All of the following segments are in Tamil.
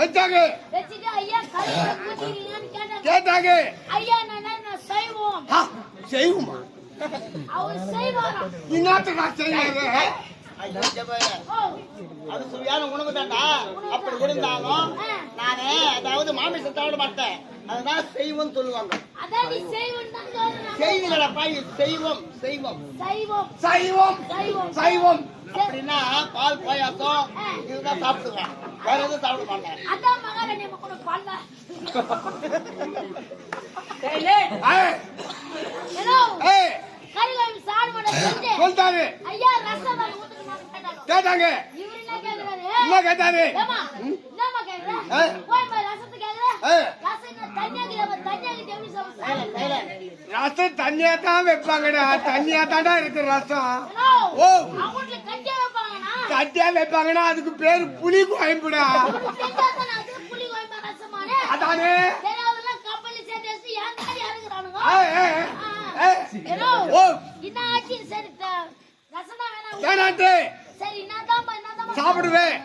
வச்சாங்க. வச்சிட்டு ஐயா கல்யாண பூஜைங்கன்னு கேட்டாங்க. ஐயா நான் செய்வோம். செய்வோமா? அவர் செய்வாரா? இன்னாத்துக்கு செய்வாரு? அது சுவையான உணவு தான்டா. அப்படி இருந்தாலும் நானே அதாவது மாமிசம் சாப்பிட மாட்டேன். அதுதான் செய்வோம் சொல்லுவாங்க. அதான் நீ செய்வோம் தான் சொல்றேன். செய்வீங்களா பாய்? செய்வோம் செய்வோம் செய்வோம் சைவம் சைவம் அப்படின்னா பால் பாயாசம் இதுதான் சாப்பிடுவேன். வேற எதுவும் சாப்பிட மாட்டேன். அதான் மகாராணி கூட பால்ல. ஹலோ கரிகாலம் சாடுமட செஞ்சு சொல்றாரு. ஐயா ரசம் ஊத்துமா கேட்டாங்க. இவரு என்ன கேக்குறாரு? என்ன கேட்டாரு? ஏமா என்னமா கேக்குற? போய் போய் ரசத்தை கேக்குற? ரசம் தண்ணியா கிளம்ப தண்ணியா எப்படி சாப்பிடுற? ரசம் தண்ணியா தான் வைப்பாங்கடா. தண்ணியா தாண்டா இருக்கு ரசம். ஓ அவங்களுக்கு கட்டியா வைப்பாங்கனா? கட்டியா வைப்பாங்கனா அதுக்கு பேரு புளி குழம்புடா. புளி குழம்பு ரசமானே. அதானே. தெரியவெல்லாம் கப்பல்ல சேர்த்து வச்சு யாந்தாடி அறுக்குறானுங்க. ஓ என்ன ஆச்சு சரி ரசம் தான் வேணாம். வேணான்ட்டு. சரி என்னதான் சாப்பிடுவேன்.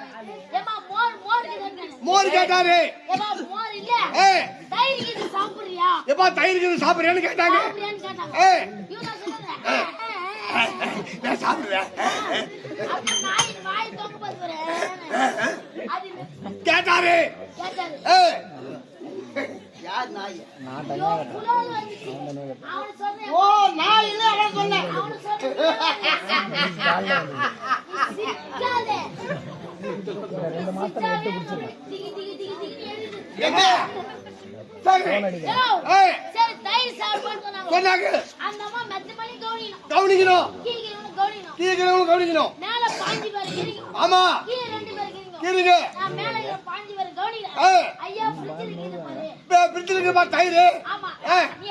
ஏமா மோர் கேக்குறாங்க. மோர் கேட்டாரு. ஏமா மோர் இல்ல. தயிர் இது சாப்பிடுறியா? எப்பா தயிருக்கு சாப்பிடுறேன்னு கேட்டாங்க. சாப்பிடுறியான்னு கேட்டாங்க. இவங்க சொல்றாங்க நான் சாப்பிடுறேன். அப்ப வாய் தொங்க போதுற. அது கேட்டாரு. யார் நாய்? புலால் வந்துச்சு. அவன் சொன்னேன். ஓ நாய் இல்ல அவன் சொன்னேன். அவன் சொன்னேன். சிக்காதே. 2 மாசத்துல எடுத்து குடிச்சிரு. திகி எங்க? சரி. சரி தயிர் சாப்பிடுன்னு சொன்னாங்க. அந்த அம்மா மெத்த பண்ணி கவனிக்கணும். கவனிக்கணும். மேல 5 பேர் இருக்கீங்க. ஆமா. கீழ 2 பேர் இருக்கீங்க. கீழங்க. நான் மேல 5 பேர் கவனிக்கிறேன். ஐயா ஃப்ரிட்ஜ் இருக்குது பாரு. ஃப்ரிட்ஜ் இருக்குப்பா தயிர். ஆமா. நீ